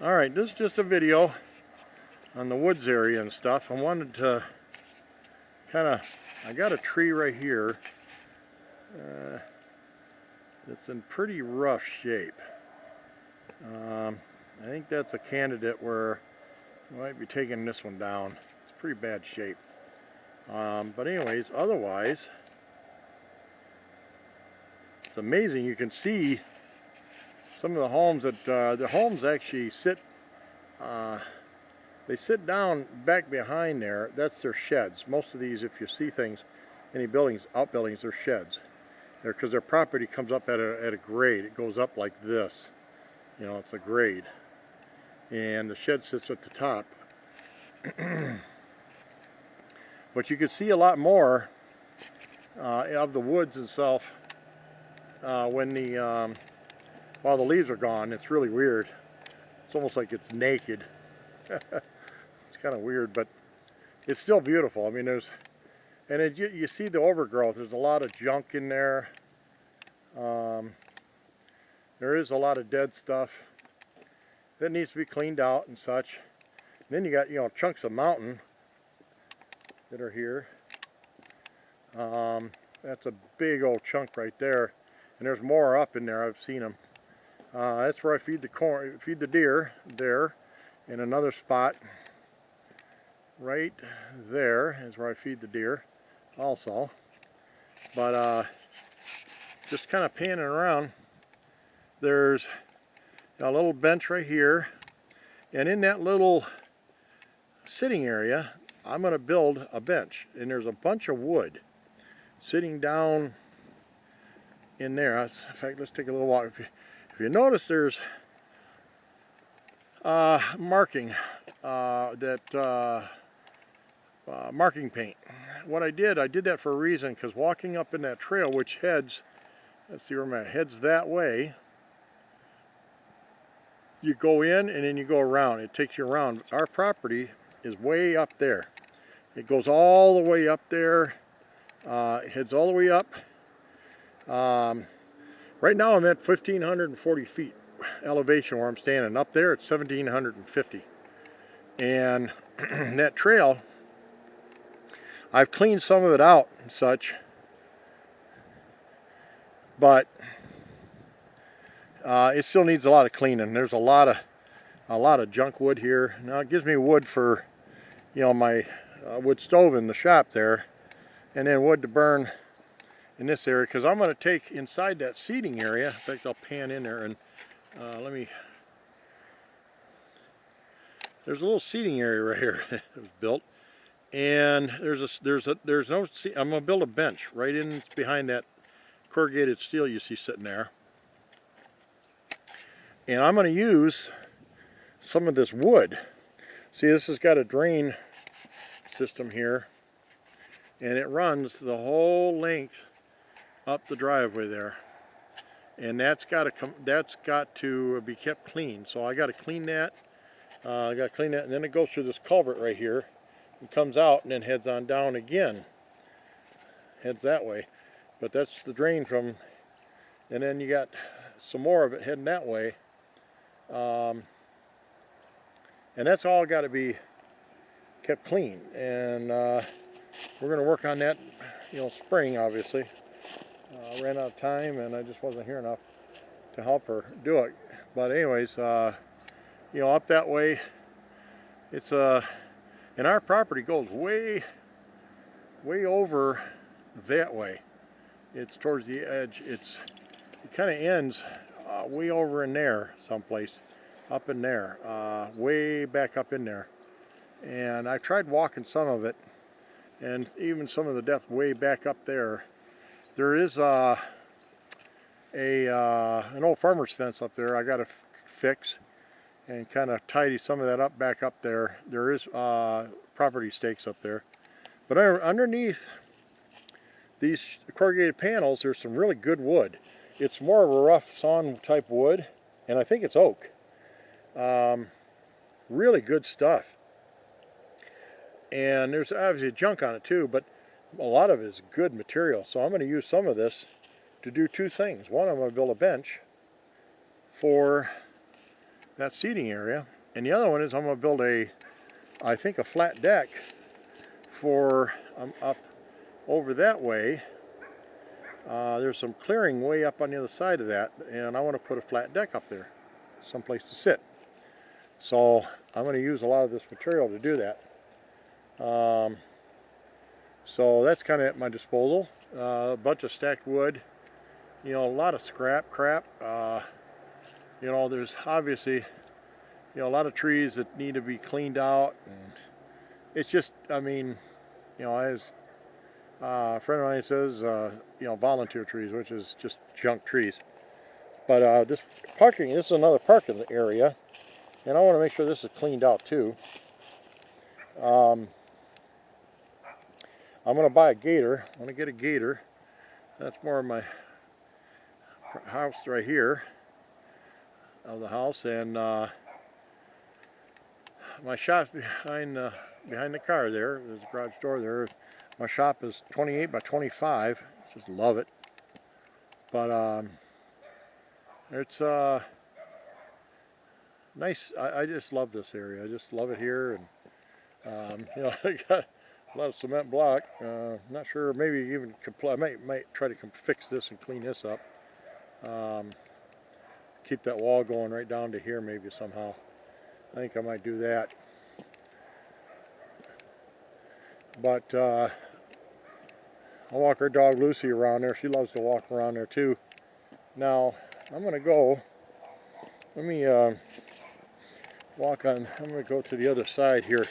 Alright, this is just a video on the woods area and stuff. I wanted to I got a tree right here that's in pretty rough shape. I think that's a candidate where we might be taking this one down. It's pretty bad shape. But anyways, otherwise, it's amazing. You can see some of the homes that the homes actually sit. They sit down back behind there. That's their sheds. Most of these, if you see things, any buildings, outbuildings, they're sheds. They're because their property comes up at a grade. It goes up like this. You know, it's a grade, and the shed sits at the top. But you can see a lot more of the woods itself when while the leaves are gone. It's really weird. It's almost like it's naked. It's kind of weird, but it's still beautiful. I mean, you see the overgrowth. There's a lot of junk in there. There is a lot of dead stuff that needs to be cleaned out and such. And then you got, you know, chunks of mountain that are here. That's a big old chunk right there, and there's more up in there. I've seen them. That's where I feed the deer there, and another spot right there is where I feed the deer also. But just kind of panning around, there's a little bench right here, and in that little sitting area I'm going to build a bench, and there's a bunch of wood sitting down in there. In fact, let's take a little walk. If you notice, there's marking marking paint. What I did that for a reason, because walking up in that trail, which heads, let's see where I'm at, heads that way. You go in and then you go around. It takes you around. Our property is way up there. It goes all the way up there. It heads all the way up. Right now I'm at 1,540 feet elevation where I'm standing. Up there it's 1,750. And that trail, I've cleaned some of it out and such, but it still needs a lot of cleaning. There's a lot of junk wood here. Now it gives me wood for, you know, my wood stove in the shop there, and then wood to burn in this area, because I'm going to take inside that seating area. In fact, I'll pan in there and there's a little seating area right here that was built, and there's no seat. I'm going to build a bench right in behind that corrugated steel you see sitting there, and I'm going to use some of this wood. See, this has got a drain system here, and it runs the whole length up the driveway there, and that's got to be kept clean. So I got to clean that. I got to clean that, and then it goes through this culvert right here and comes out and then heads on down again. Heads that way, but that's the drain from, and then you got some more of it heading that way, and that's all got to be kept clean. And we're going to work on that, you know, spring, obviously. I ran out of time and I just wasn't here enough to help her do it. But anyways, you know, up that way, it's and our property goes way over that way. It's towards the edge. It kind of ends way over in there someplace, up in there, way back up in there. And I tried walking some of it, and even some of the depth way back up there. There is an old farmer's fence up there I got to fix and kind of tidy some of that up back up there. There is property stakes up there. But underneath these corrugated panels, there's some really good wood. It's more of a rough sawn type wood, and I think it's oak. Really good stuff. And there's obviously junk on it too, but a lot of it is good material. So I'm going to use some of this to do two things. One, I'm going to build a bench for that seating area. And the other one is I'm going to build I think a flat deck for up over that way. There's some clearing way up on the other side of that, and I want to put a flat deck up there, someplace to sit. So I'm going to use a lot of this material to do that. So that's kind of at my disposal. A bunch of stacked wood, you know, a lot of scrap crap. You know, there's obviously, you know, a lot of trees that need to be cleaned out, and it's just, I mean, you know, as a friend of mine says, you know, volunteer trees, which is just junk trees. But this is another parking area, and I want to make sure this is cleaned out too. I'm going to buy a gator. I want to get a gator. That's more of my house right here of the house, and my shop's behind the car there. There's a garage door there. My shop is 28 by 25. Just love it. But it's nice. I just love this area. I just love it here, and you know, I got a lot of cement block. Not sure. Maybe even I might try to fix this and clean this up. Keep that wall going right down to here maybe somehow. I think I might do that. But I'll walk our dog Lucy around there. She loves to walk around there too. Now I'm going to go. Let me walk on. I'm going to go to the other side here.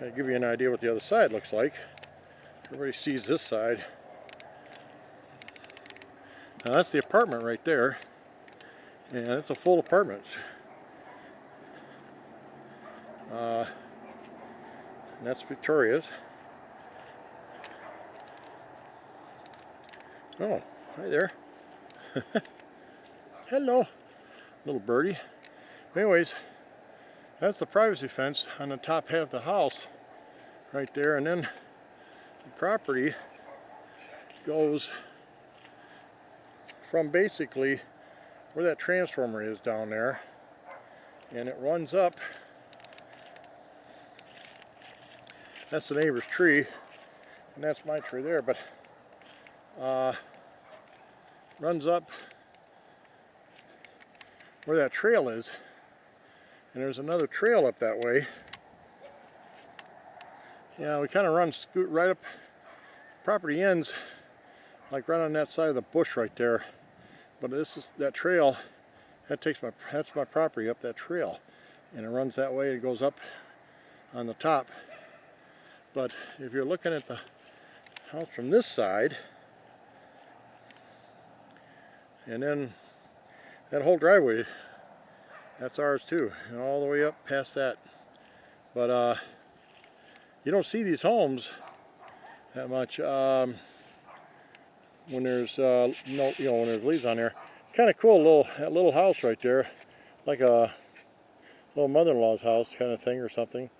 Kind of give you an idea what the other side looks like. Everybody sees this side. Now that's the apartment right there, and it's a full apartment. That's Victoria's. Oh, hi there. Hello, little birdie. Anyways, that's the privacy fence on the top half of the house right there, and then the property goes from basically where that transformer is down there, and it runs up. That's the neighbor's tree, and that's my tree there, but runs up where that trail is, and there's another trail up that way. Yeah, we kind of scoot right up. Property ends like right on that side of the bush right there, but that trail that's my property up that trail, and it runs that way. It goes up on the top. But if you're looking at the house from this side, and then that whole driveway, that's ours too, and all the way up past that. But you don't see these homes that much when there's when there's leaves on there. Kind of cool, that little house right there, like a little mother-in-law's house kind of thing or something.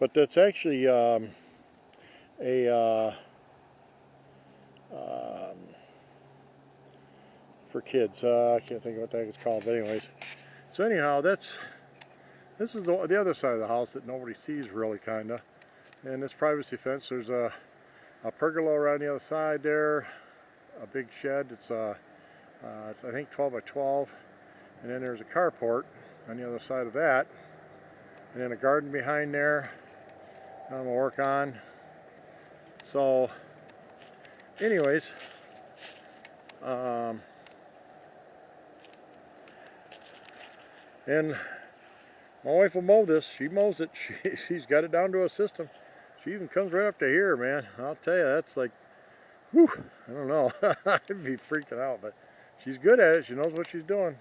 But that's actually for kids. I can't think of what that is called, but anyways. So anyhow, this is the other side of the house that nobody sees really, kinda. And this privacy fence, there's a pergola around the other side there, a big shed. It's I think 12 by 12, and then there's a carport on the other side of that, and then a garden behind there I'm gonna work on. So anyways, and my wife will mow this. She mows it. She's got it down to a system. She even comes right up to here, man. I'll tell you, that's like, whew, I don't know. I'd be freaking out, but she's good at it. She knows what she's doing.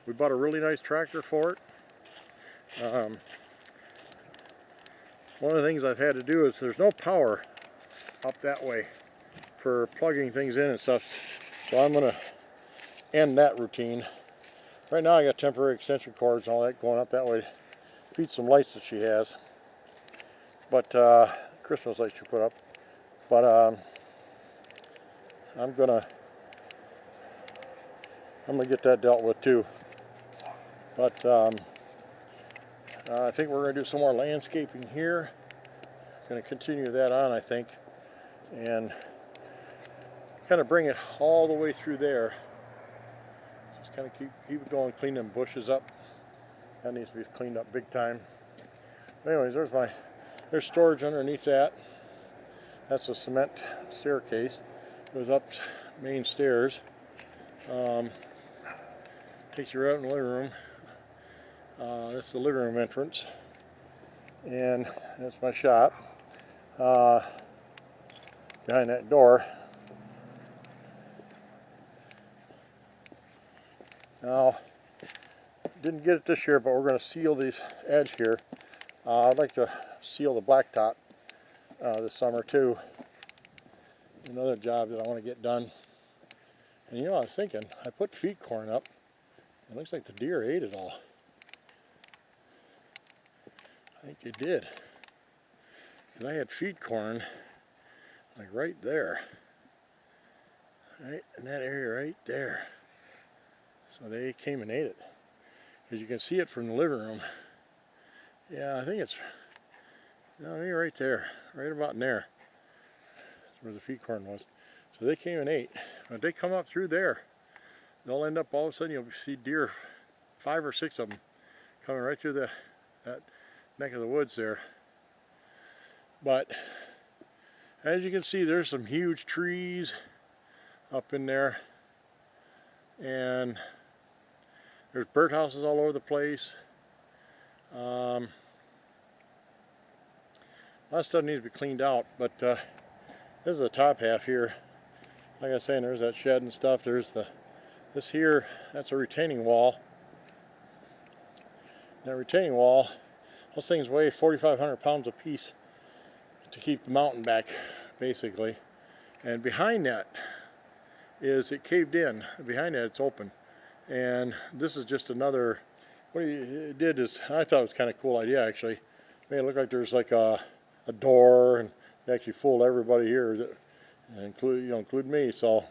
We bought a really nice tractor for it. One of the things I've had to do is there's no power up that way for plugging things in and stuff. So I'm going to end that routine. Right now I got temporary extension cords and all that going up that way. Feed some lights that she has. But Christmas lights she put up. But I'm gonna get that dealt with too. But I think we're going to do some more landscaping here. Going to continue that on, I think, and kind of bring it all the way through there. Just kind of keep it going, clean them bushes up. That needs to be cleaned up big time. But anyways, there's storage underneath that. That's a cement staircase. Goes up main stairs. Takes you right in the living room. That's the living room entrance, and that's my shop. Behind that door. Now, didn't get it this year, but we're going to seal this edge here. I'd like to seal the blacktop this summer too. Another job that I want to get done. And you know, I was thinking, I put feed corn up. It looks like the deer ate it all. I think they did. And I had feed corn like right there. Right in that area right there. So they came and ate it. As you can see it from the living room. Yeah, I think it's right there. Right about in there. That's where the feed corn was. So they came and ate. But they come up through there. They'll end up all of a sudden you'll see deer, 5 or 6 of them, coming right through that neck of the woods there. But as you can see, there's some huge trees up in there, and there's birdhouses all over the place. A lot of stuff needs to be cleaned out, but this is the top half here. Like I was saying, there's that shed and stuff. There's this here, that's a retaining wall. That retaining wall, those things weigh 4,500 pounds a piece to keep the mountain back, basically. And behind that is it caved in. Behind that it's open. And this is just another, what it did is, I thought it was kind of a cool idea actually. Made it look like there's like a door, and they actually fooled everybody here, including me. So,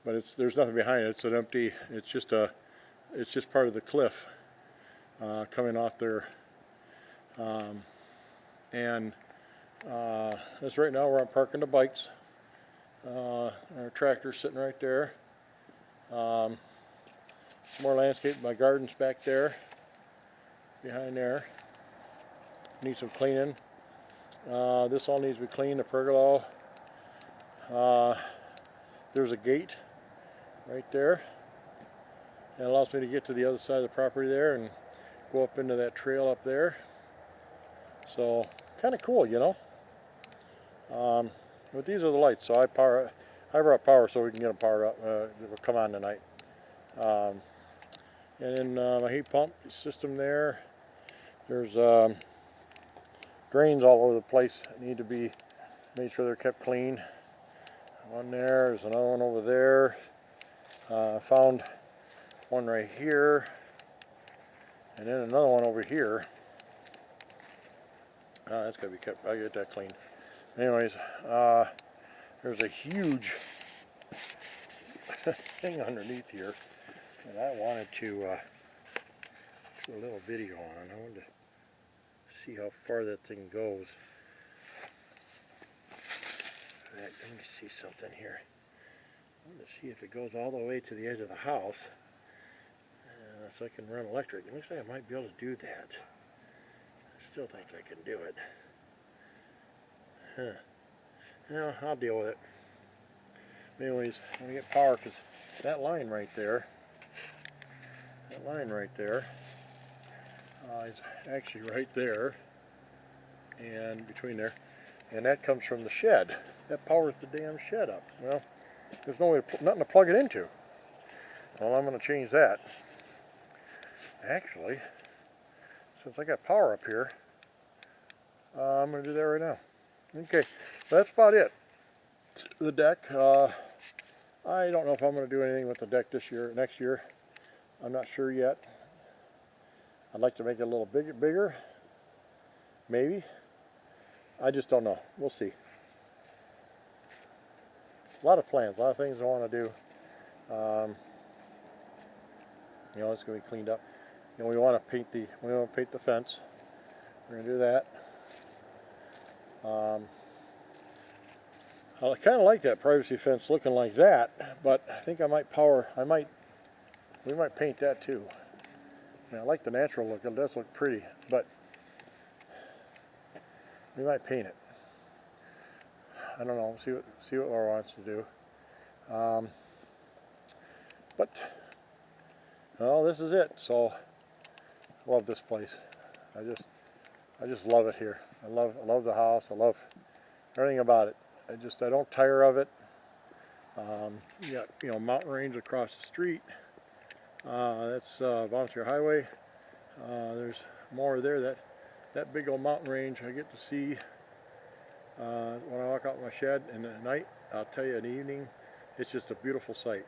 but there's nothing behind it. It's an empty. It's just part of the cliff coming off there. This right now where I'm parking the bikes. Our tractor's sitting right there. Some more landscape. My garden's back there, behind there. Needs some cleaning. This all needs to be cleaned. The pergola. There's a gate right there. It allows me to get to the other side of the property there and go up into that trail up there. So kind of cool, you know. But these are the lights. So I brought power so we can get them powered up. They'll come on tonight. And then my heat pump system there. There's drains all over the place that need to be made sure they're kept clean. One there's another one over there. Found one right here, and then another one over here. That's got to be kept. I'll get that cleaned. Anyways, there's a huge thing underneath here that I wanted to do a little video on. I wanted to see how far that thing goes. Let me see something here. I want to see if it goes all the way to the edge of the house, so I can run electric. It looks like I might be able to do that. I still think I can do it. Well, I'll deal with it. Anyways, I'm going to get power because that line right there, is actually right there and between there, and that comes from the shed. That powers the damn shed up. Well, there's no way nothing to plug it into. Well, I'm going to change that. Actually, since I got power up here, I'm going to do that right now. Okay, so that's about it. The deck, I don't know if I'm going to do anything with the deck next year. I'm not sure yet. I'd like to make it a little bigger, maybe. I just don't know. We'll see. A lot of plans, a lot of things I want to do. You know, it's going to be cleaned up. you know, we want to paint the fence. We're going to do that. I kind of like that privacy fence looking like that, but I think we might paint that too. I mean, I like the natural look, it does look pretty, but we might paint it. I don't know, see what Laura wants to do. But, well, this is it, so I love this place. I just love it here. I love the house, I love everything about it. I don't tire of it. You got, you know, mountain range across the street. That's Volunteer Highway. There's more there. That big old mountain range I get to see when I walk out my shed. And at night, I'll tell you, in the evening, it's just a beautiful sight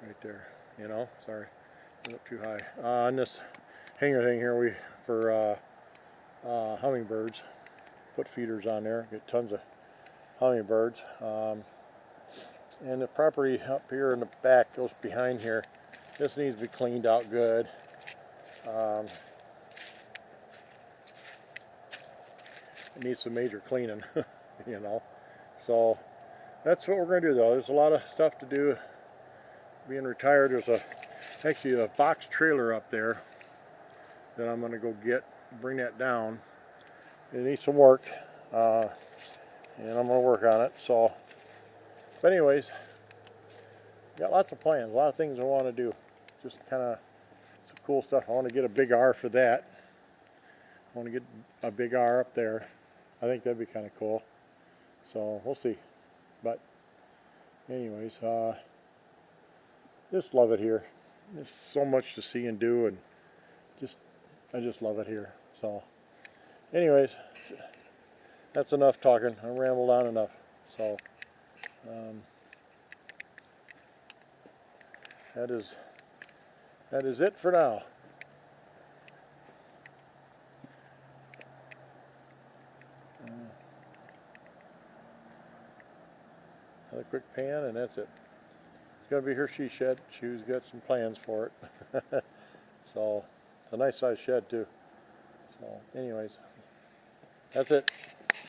right there. You know, sorry, I up too high. On this hanger thing here, for hummingbirds, put feeders on there. Get tons of hummingbirds. And the property up here in the back goes behind here. This needs to be cleaned out good. It needs some major cleaning, you know. So that's what we're going to do, though. There's a lot of stuff to do. Being retired, there's actually a box trailer up there that I'm going to go bring that down. It needs some work, and I'm going to work on it. So, but anyways, got lots of plans, a lot of things I want to do. Just kind of some cool stuff. I want to get a big R for that. I want to get a big R up there. I think that'd be kind of cool. So we'll see. But anyways, just love it here. There's so much to see and do, and I just love it here. So anyways, that's enough talking. I rambled on enough. So that is it for now. Another quick pan, and that's it. It's going to be her she shed. She's got some plans for it. So it's a nice size shed too. So anyways, that's it.